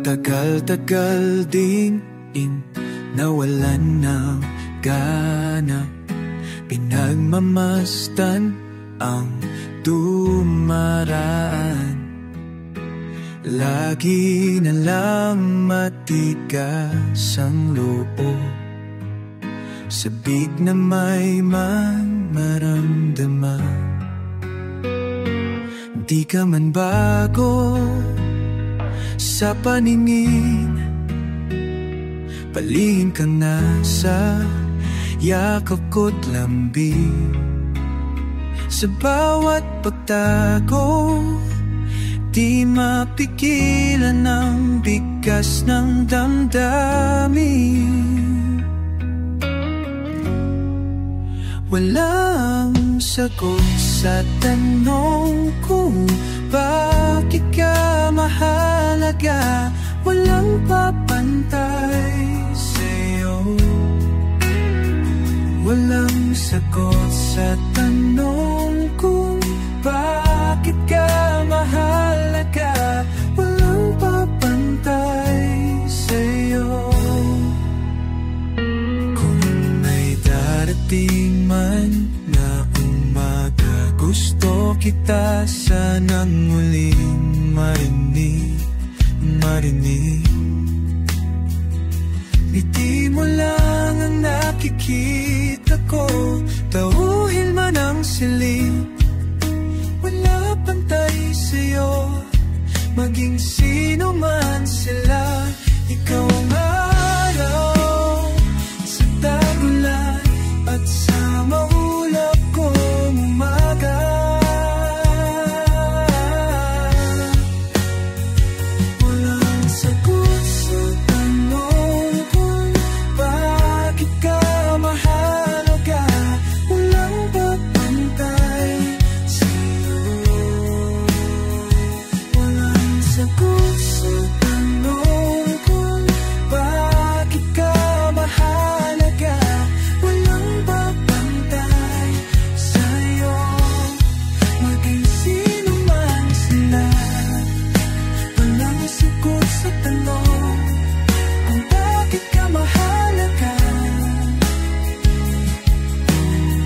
Tagal-tagal ding nawalan ng gana, pinagmamasdan ang dumaraan. Lagi na lang matigas ang loob, sabik na may maramdaman. Di ka man bago sa paningin, palihim kang nasa yakap ko't lambing. Sa bawat pagtago, di mapigilan ang bigas ng damdamin. Walang sagot sa tanong kung bakit ka mahalaga. Walang papantay sa'yo. Walang sagot sa tanong kung bakit ka mahalaga. Walang papantay sa'yo. Kung may darating man na umaga, gusto kita sanang muling marinig. Ngiti mo lang ang nakikita ko, tauhin man ang siling. Wala pantay sa'yo, maging sino man sila. Ikaw ang araw sa tagulan at sa maulap kong umaga. Walang sagot sa tanong kung bakit ka mahalaga. Walang papantay sa'yo. Walang sagot sa tanong kung bakit ka mahalaga. Walang papantay sa'yo, maging sino man sila. Walang sagot sa tanong kung bakit ka mahalaga.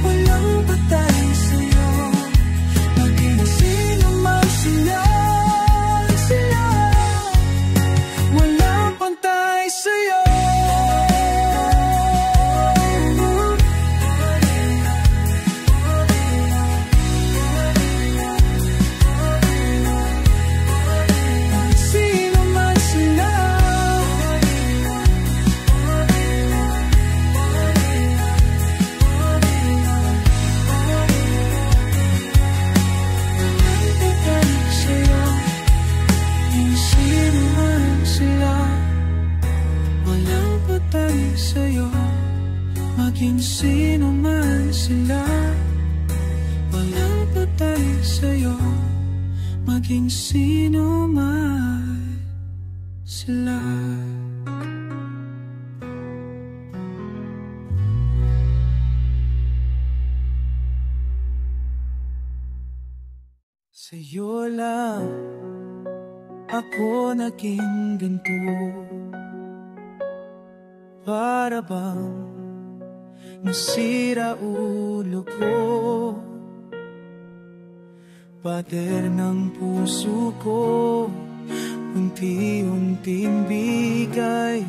Walang patay sa'yo, maging sino man sila. Walang pantay sa'yo. Sino man sila. Walang patay sa'yo, maging sino man sila. Walang patay sa'yo, maging sino man sila. Sa'yo lang ako naging ganito, para bang nasira ulo ko. Pader ng puso ko, unti-unting bigay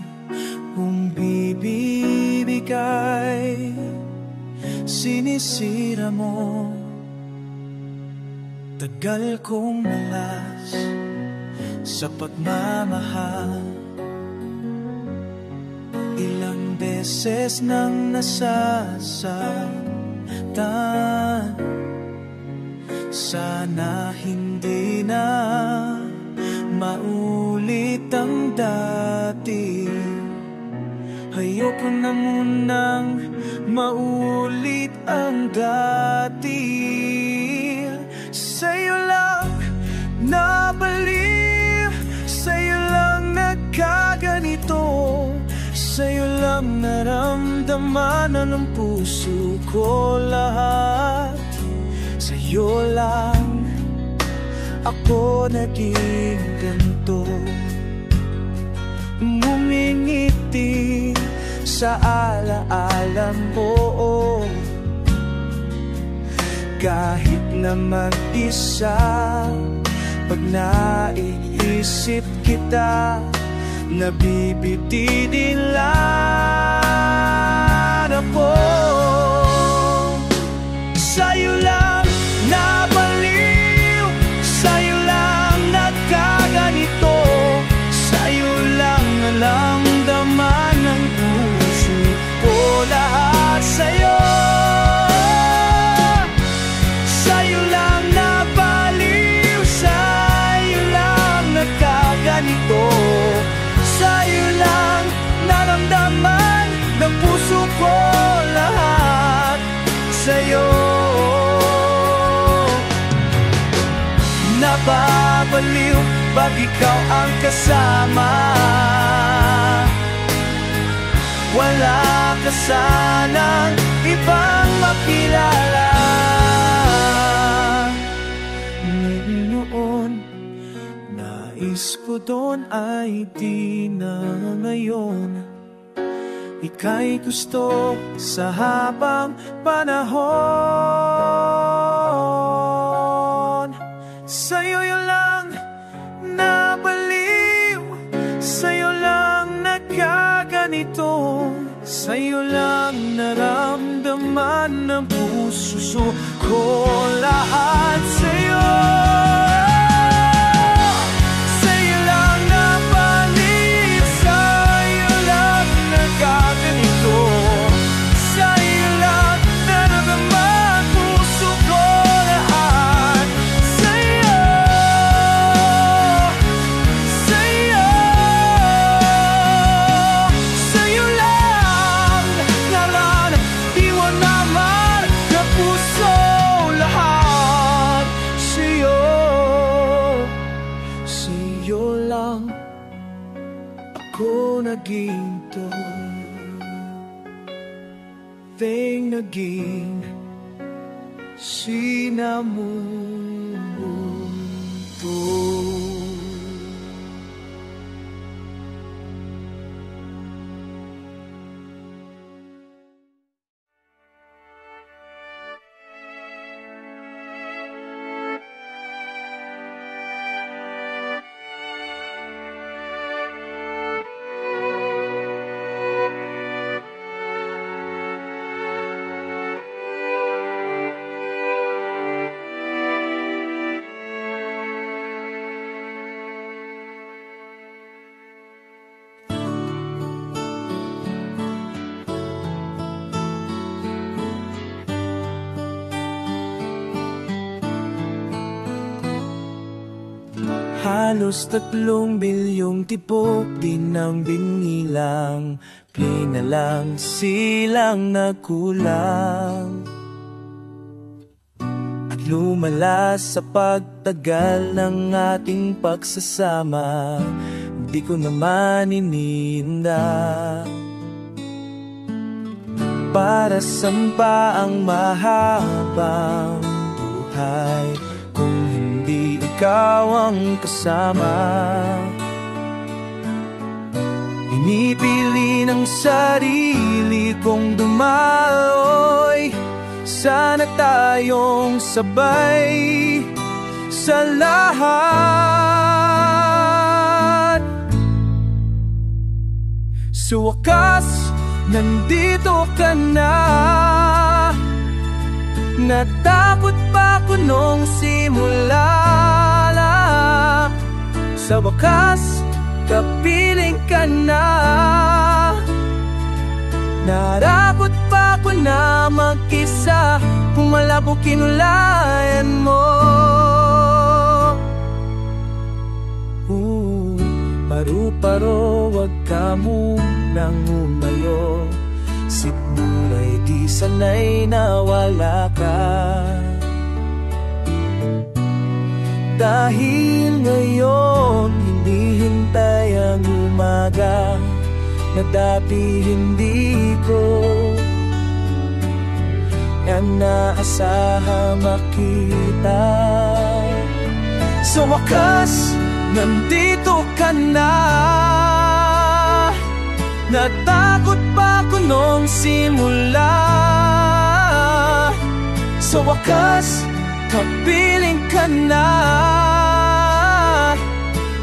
kung bibigay. Sinisira mo, tagal kong malas sa pagmamahal. Ilang beses nang nasasaktan, sana hindi na maulit ang dati. Ayoko na munang maulit ang dati. Sa'yo lang nabaliw, sa'yo lang nagkaganito, sa'yo lang naramdaman ng puso ko lahat. Sa'yo lang ako naging ganito, ngumingiti sa alaala mo. Kahit na mag-isa, pag naiisip kita, nabibitinin lang ako. Sa'yo lang nabaliw, sa'yo lang nagkaganito, sa'yo lang nalamdaman ng puso ko lahat. Sa'yo, sa'yo lang nabaliw, sa'yo lang nagkaganito, sa'yo lang naramdaman ng puso ko lahat. Sa'yo nababaliw pag ikaw ang kasama. Wala ka sanang ibang makilala. Noon, nais ko doon ay di na ngayon. Ika'y gusto sa habang panahon. Sa'yo yun lang nabaliw, sa'yo lang nagkaganito, sa'yo lang naramdaman ng puso ko lahat. Sa'yo, sa'yo lang nabaliw, sa'yo lang nagkaganito, sa'yo lang naramdaman puso ko lahat. Sa'yo, sa'yo, sa'yo lang nararaniwan naman ng puso lahat. Sa'yo, sa'yo lang ako naging naging sinamundo. Halos 3 bilyong tibok din ang binilang, pinalang silang nagkulang. At lumala sa pagtagal ng ating pagsasama, di ko naman iniinda. Para saan pa ang mahabang buhay kung hindi ikaw ang kasama? Pinipili ng sarili kong dumaloy, sana tayong sabay sa lahat. Sa wakas, nandito ka na. Natakot pa ko nung simula lang. Sa wakas, kapiling ka na. Narakot pa ko na mag-isa, pumalabog kinulayan mo. Paru-paro, wag ka munang umayo. Siguro'y di sanay na wala ka. Dahil ngayon, hindi hintay ang umaga na dati hindi ko naasahan makita. Sa wakas, nandito ka na. Natakot pa ako nung simula. Sa wakas, kapiling ka na.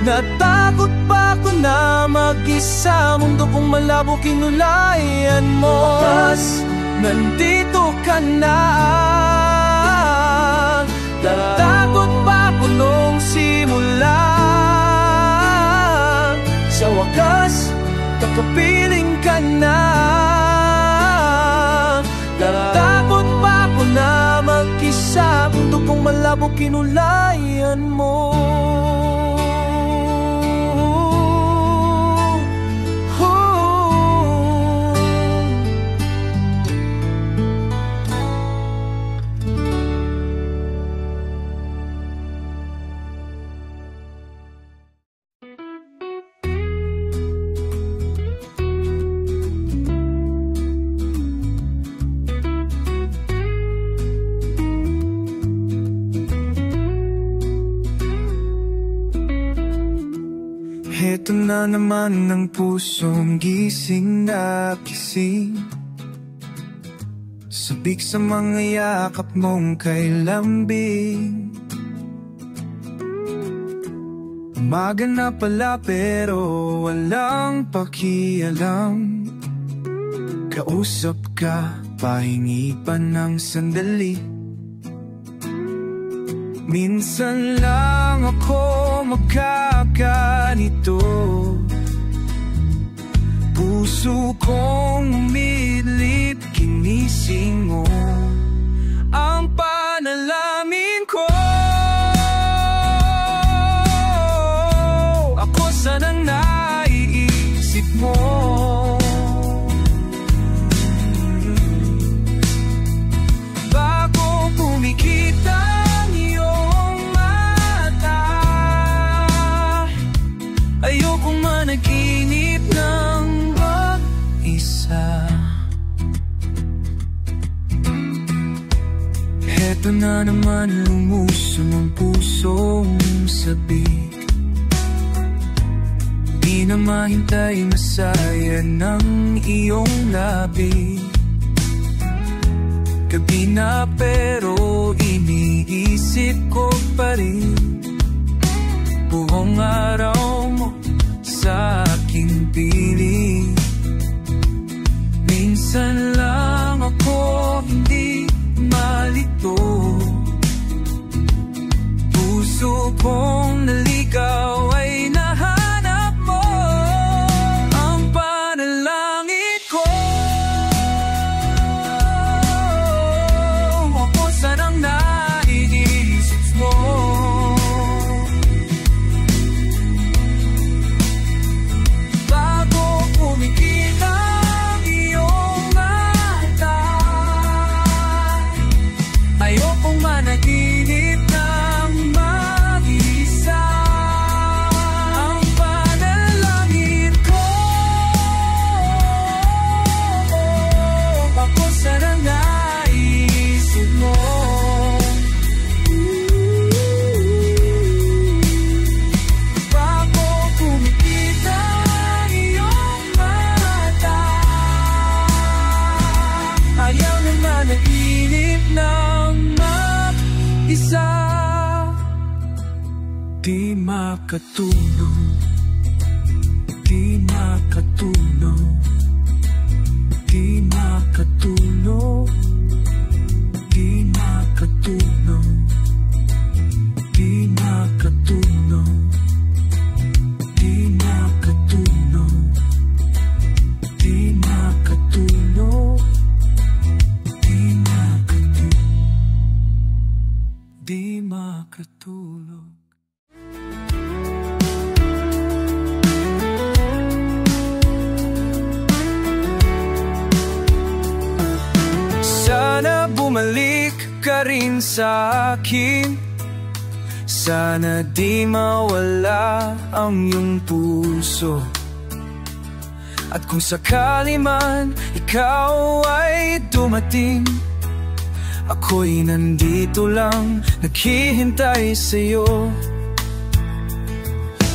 Natakot pa ako na mag-isa. Mundo kong malabo, kinulayan mo. Mas, nandito ka na. Natakot pa ako nung simula. Sa wakas, kakapiling ka na. Natakot pa ako na mag-isa. Mundo kong malabo, kinulayan mo. Heto na naman ang pusong gising na kising, sabik sa mga yakap mong kay lambing. Umaga na pala pero walang pakialam. Kausap ka, pahingi pa ng sandali. Minsan lang ako magkaganito. Puso kong umidlip, kinising mo ang panalangin ko. Ako sanang naiisip mo. Bago kumikita ayokong managinip ng mag-isa. Heto na naman lumuso ng pusong sabik. Di na mahintay masaya ng iyong labi. Gabi na pero iniisip ko pa rin buong araw mo sa aking piling. Minsan lang ako hindi malito. Puso kong naligaw ay nahanap mo ang panalangin ko. Ako sanang naiisip mo. Managinip ng mag-isa ang panalangin ko. Ako sanang naisip mo. Bago kumikita iyong mata, ayaw na managinip ng isa. Di makatulog, di makatulog, di makatulog, di makatulog, di makatulog, di makatulog, di makatulog, di makatulog, di makatulog. Sana bumalik ka rin sa akin. Sana di mawala ang iyong puso. At kung sakali man ikaw ay dumating, ako'y nandito lang, naghihintay sa'yo.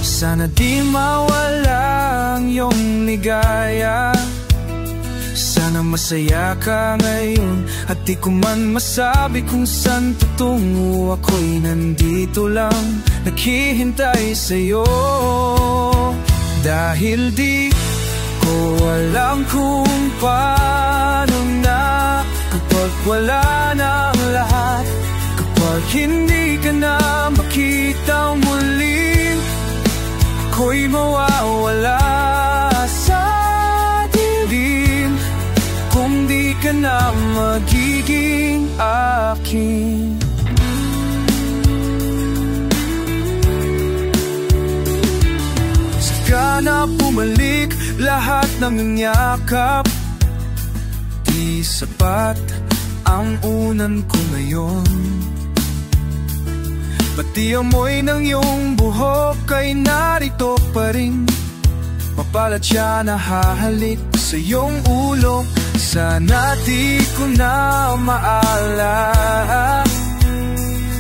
Sana di mawala ang iyong ligaya. Sana masaya ka ngayon at di ko man masabi kung saan tutungo. Ako'y nandito lang, naghihintay sa'yo. Dahil di ko alam kung paano na kapag wala na ang lahat, kapag hindi ka na makita muli, ako'y mawawala sa dilim kung di ka na magiging akin. Saka na bumalik lahat ng yakap, di sapat ang unan ko ngayon. Pati amoy ng iyong buhok ay narito pa rin. Mapalat siya na hahalik sa iyong ulo. Sana di ko na maalala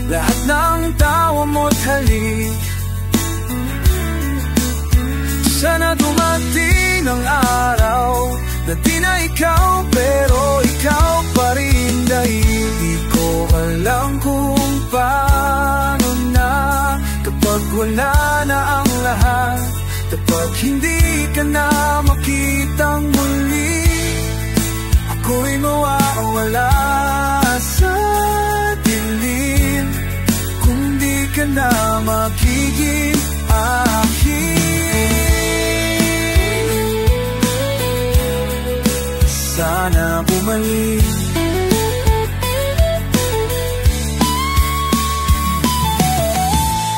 lahat ng tawa mo't halik. Sana dumating ang araw na di na ikaw, pero ikaw pa rin. Dahil di ko alam kung paano na kapag wala na ang lahat, kapag hindi ka na makitang muli, ako'y mawawala sa dilim kung di ka na magiging akin. Sana bumalik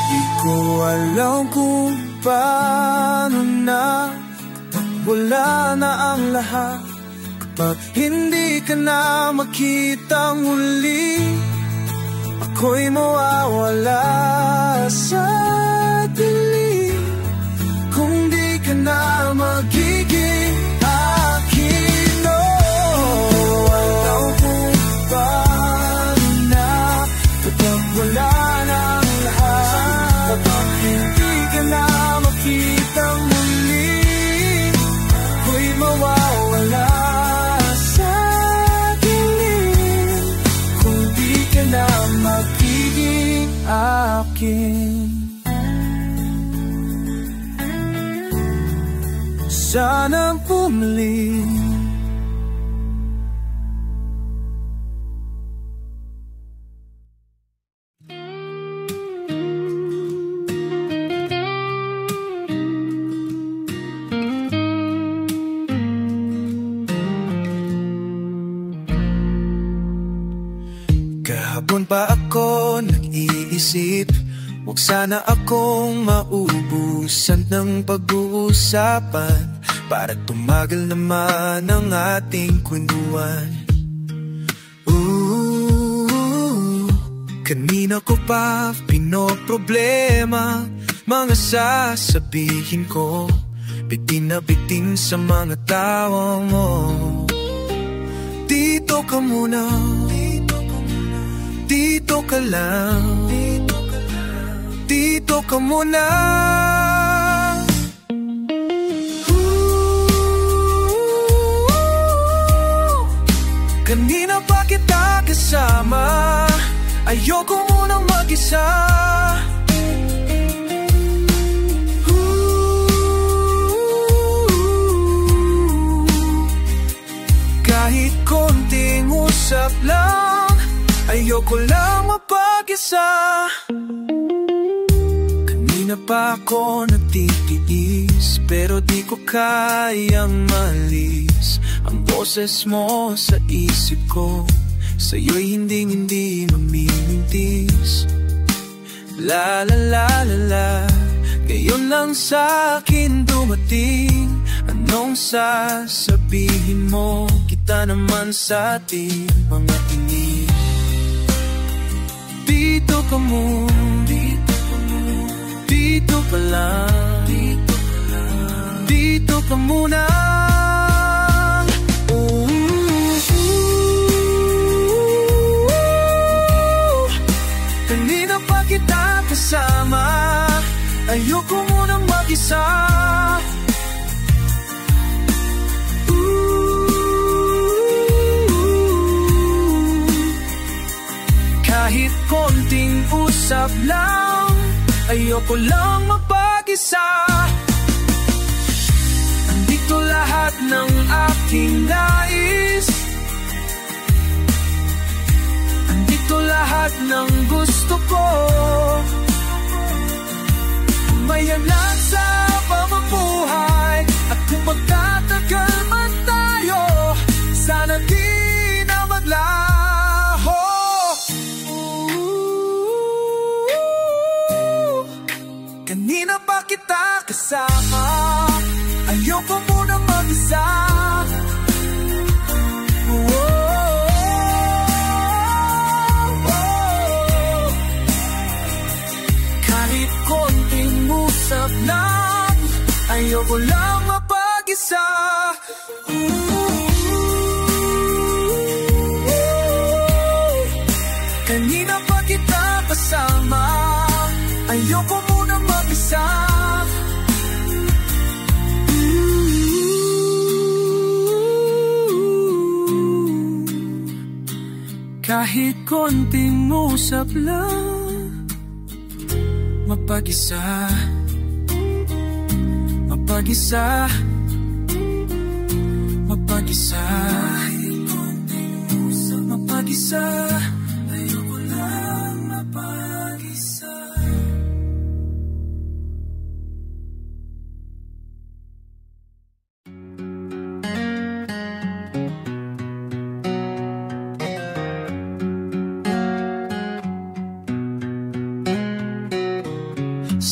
di ko alam kung paano na kapag wala na ang lahat, kapag hindi ka na makita muli, ako'y mawawala sa dilim kung di ka na magiging akin. Oh, alam kung paano na kapag wala na ang lahat, kapag hindi ka na makita muli, ako'y mawawala sa dilim kung di ka na magiging akin. Sana bumalik kahapon pa ako nag-iisip, huwag sana akong maubusan ng pag-uusapan para tumagal naman ang ating kwentuhan. Kanina ko pa pinoproblema mga sasabihin ko, bitin na bitin sa mga tawa mo. Dito ka muna, dito ka lang, dito ka muna. Kanina pa kita kasama, ayoko munang mag-isa. Kahit konting usap lang, ayoko lang mapag-isa. Kanina pa ako natitiis, pero di ko kayang malis ang boses mo sa isip ko. Sa'yo'y hindi mamimintis. La la la la la, ngayon lang sa'kin dumating. Anong sasabihin mo? Kita naman sa ating mga inis. Dito ka muna, dito ka lang, dito ka muna. Kanina pa kita kasama, ayoko munang mag-isa. ayoko lang mapag-isa. Andito lahat ng aking nais, andito lahat ng gusto ko. Mayanag sa pamumuhay, at kung magtatagal man tayo, sana di na maglaho. Kanina pa kita kasama, ayoko muna mag-isa. Kahit konting usap lang, ayoko lang mapag-isa. Kanina pa kita kasama, ayoko muna mag-isa. Kahit konting usap lang, mapag-isa, mapag-isa, mapag-isa. Kahit konting usap, mapag-isa, ayoko lang mapag-isa.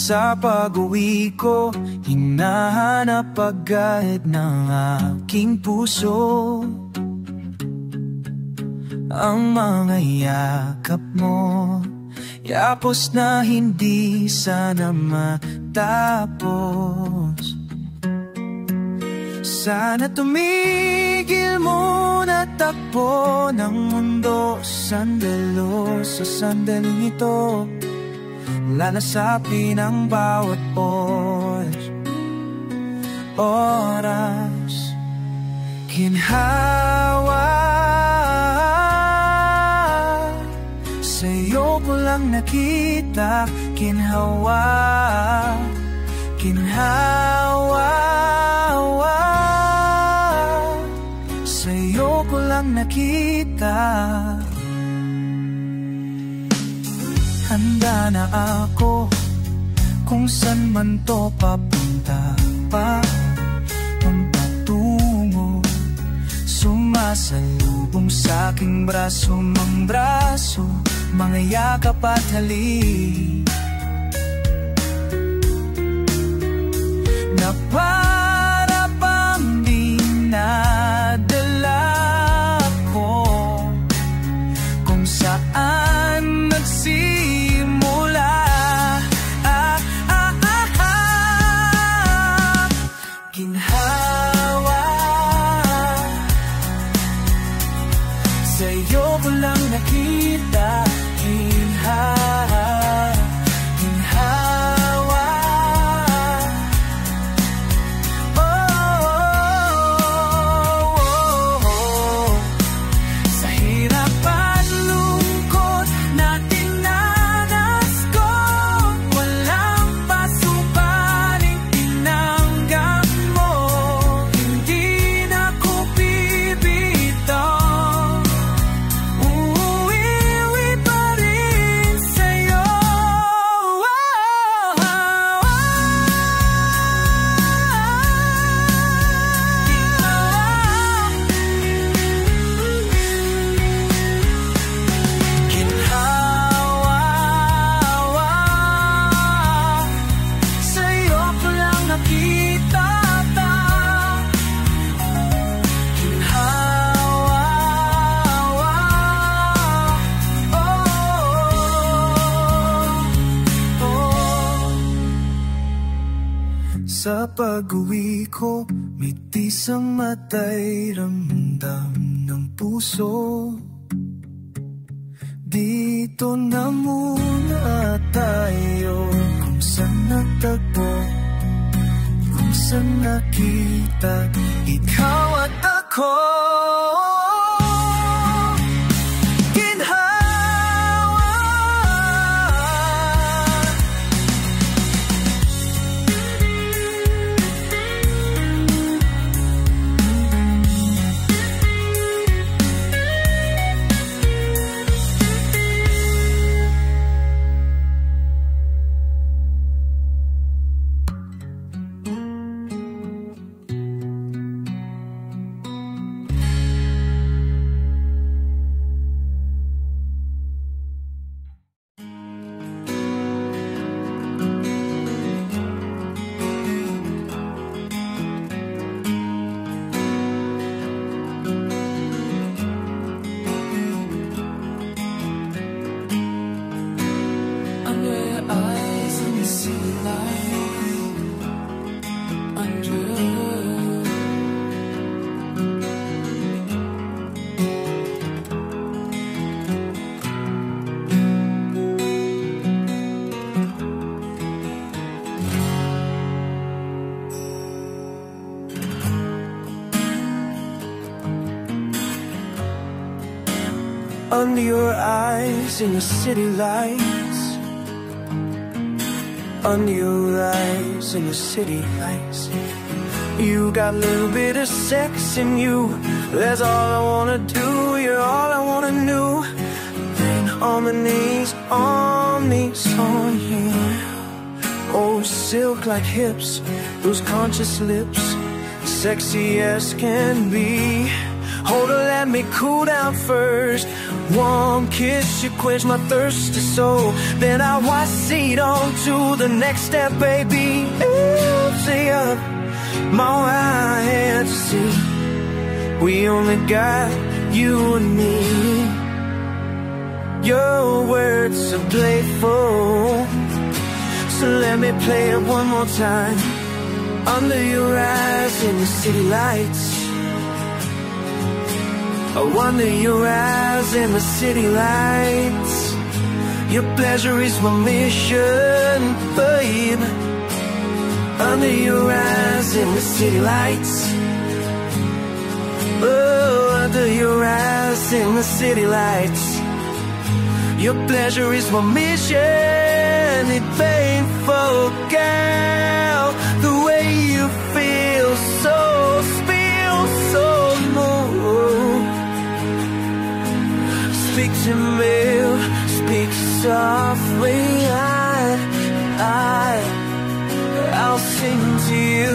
Sa pag-uwi ko, hinahanap agad ng aking puso ang mga yakap mo, yapos na hindi sana matapos. Sana tumigil muna takbo ng mundo, sandalo sa sandaling ito, lalasapin ang bawat oras. Ginhawa, sa'yo ko lang nakita. Ginhawa, ginhawa, sa'yo ko lang nakita. Handa na ako kung saan man to papunta pa ang patungo. Sumasalubong sa aking braso, mang braso, mga yakap at halik na para pang dinadala ko kung saan nagsimula. Ginhawa, sa'yo ko lang nakita. Ginhawa, sa hirap at lungkot na dinanas ko, walang pasubaling tinanggap mo. Hindi na ko bibitaw, uuwi pa rin sa'yo. Ginhawa, sa'yo ko lang nakita. Ginhawa, sa pag-uwi ko, mitis ang matay, ramdam ng puso. Dito na muna tayo, kung saan nagtagpo, kung saan nakita ikaw at ako. Ginhawa, Under your eyes in the city lights, under your eyes in the city lights. You got a little bit of sex in you. That's all I wanna do. You're all I wanna know. Then on my knees on you. Oh, silk like hips, those conscious lips, sexy as can be. Hold her, let me cool down first. Warm kiss, you quench my thirsty soul. Then I proceed on to the next step, baby. Stay up, my hand to see. We only got you and me. Your words are playful, so let me play it one more time. Under your eyes in the city lights, under your eyes in the city lights. Your pleasure is my mission, babe. Under your eyes in the city lights. Oh, under your eyes in the city lights. Your pleasure is my mission. It's painful, girl, the way you feel so smooth. Speak to me, speak softly. I'll sing to you.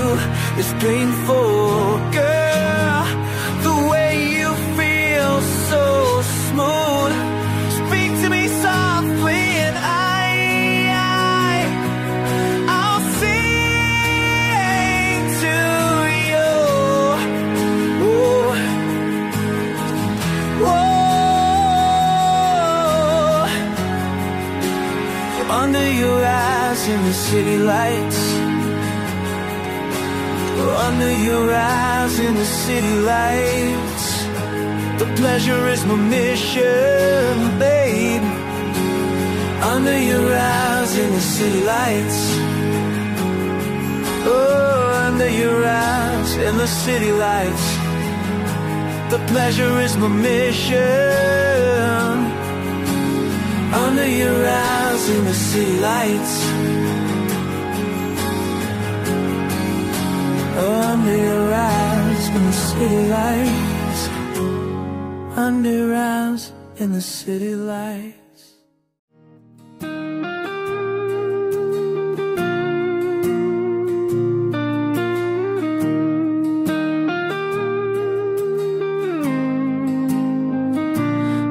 It's painful, girl, the way you feel so smooth. Speak to me softly, and I'll sing to you. Oh. Under your eyes in the city lights, under your eyes in the city lights. The pleasure is my mission, babe. Under your eyes in the city lights. Oh, under your eyes in the city lights. The pleasure is my mission. Under your eyes in the city lights. Under your eyes in the city lights. Under your eyes in the city lights.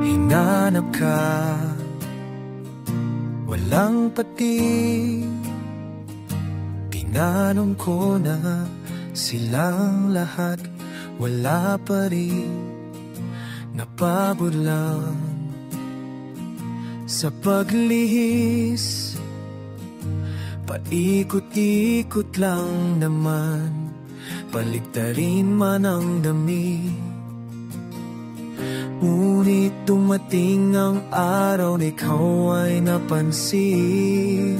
Hinanap ka, walang pating. Tinanong ko na silang lahat, wala pa rin. Napagod lang sa paglihis. Paikot-ikot lang naman, paligtarin man ang dami. Ngunit dumating ang araw na ikaw ay napansin.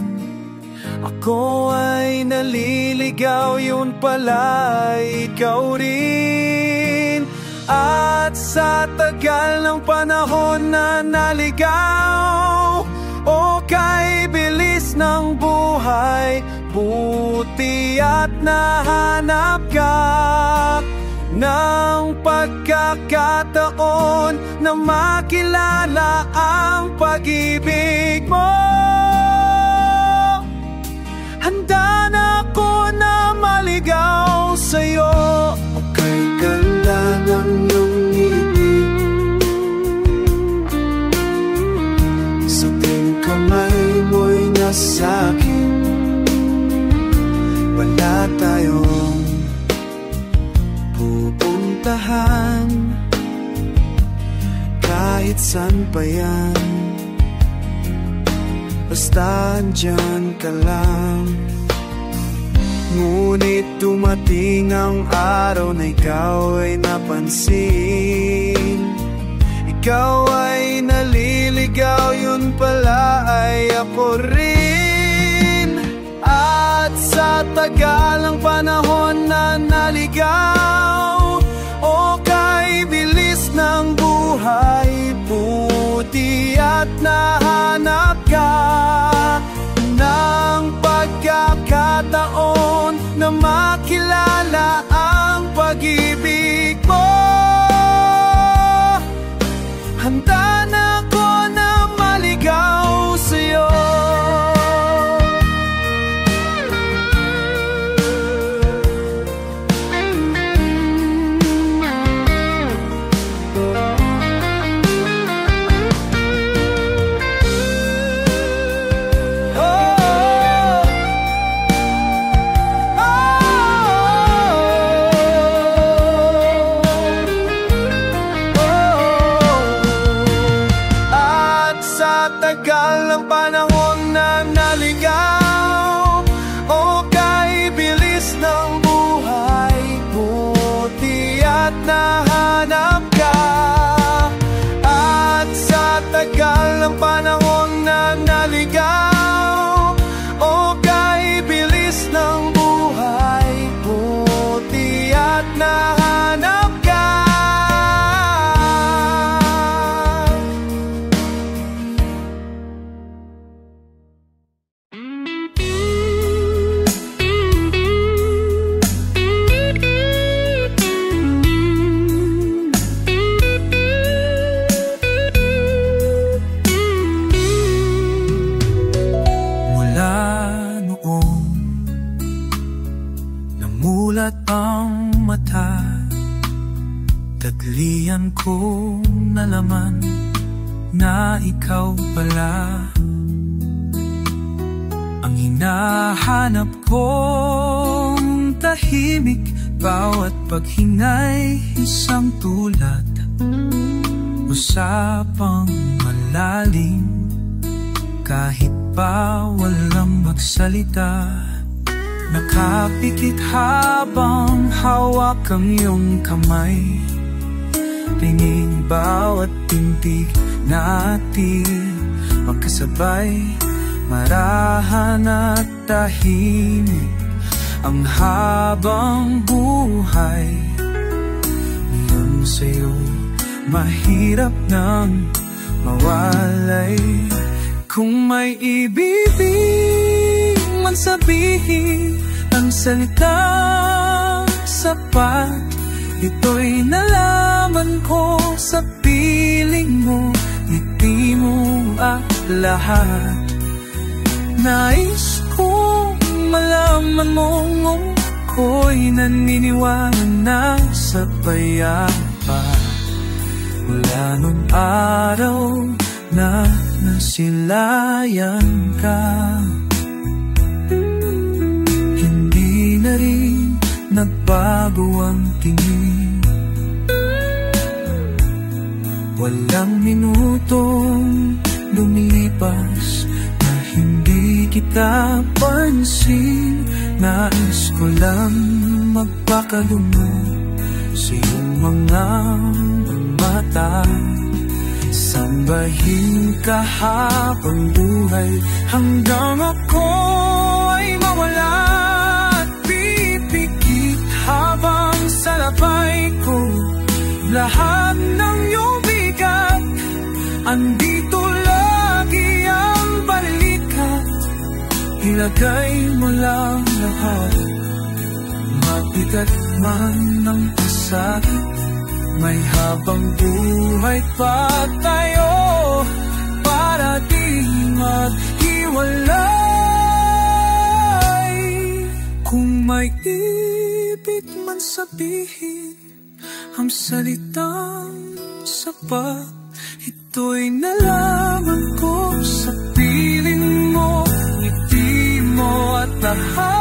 Ako ay naliligaw, yun pala ikaw rin. At sa tagal ng panahon na naligaw, o kay bilis ng buhay, buti at nahanap ka ng pagkakataon na makilala ang pag-ibig mo. Handa na ako na maligaw sa'yo. Okay, ganda ng iyong ngiti, sa ting kamay mo'y nasa'kin. Wala tayong pupuntahan, kahit saan pa yan, basta andyan ka lang. Ngunit dumating ang araw na ikaw ay napansin. Ikaw ay naliligaw, yun pala ay ako rin. At sa tagal ng panahon na naligaw, o kay bilis ng buhay po, nahanap ka. At sa tagal ng panahon na naligaw, o kay bilis ng buhay, buti at nahanap ka. Namulat ang mata, taglian kong nalaman na ikaw pala ang hinahanap kong tahimik. Bawat paghingay isang tulad, usapang malalim, kahit pa walang magsalita. Nakapikit habang hawak ang iyong kamay, tingin bawat tintig natin magkasabay, marahan at tahimik ang habang buhay. Ngayon sa'yo mahirap nang mawalay. Kung may ibibig man sabihin ang salitang sapat, ito'y nalaman ko sa piling mo, ngiti mo at lahat. Nais kong malaman mong ako'y naniniwala na sa payapa mula nung araw na nasilayan ka. Hindi na rin nagbago ang tingin, walang minutong lumilipas na hindi kita pansin. Nais ko lang magpakalunod sa iyong mga mata, sambahin ka habang buhay, hanggang ako ay mawala at pipikit habang salabay ko. Lahat ng iyong bigat, andito lagi ang balikat. Ilagay mo lang lahat, mabigat man ang pasakit, may habang buhay pa tayo para di maghiwalay. Kung may ibig man sabihin ang salitang sapat, ito'y nalaman ko sa piling mo, ngiti mo at lahat.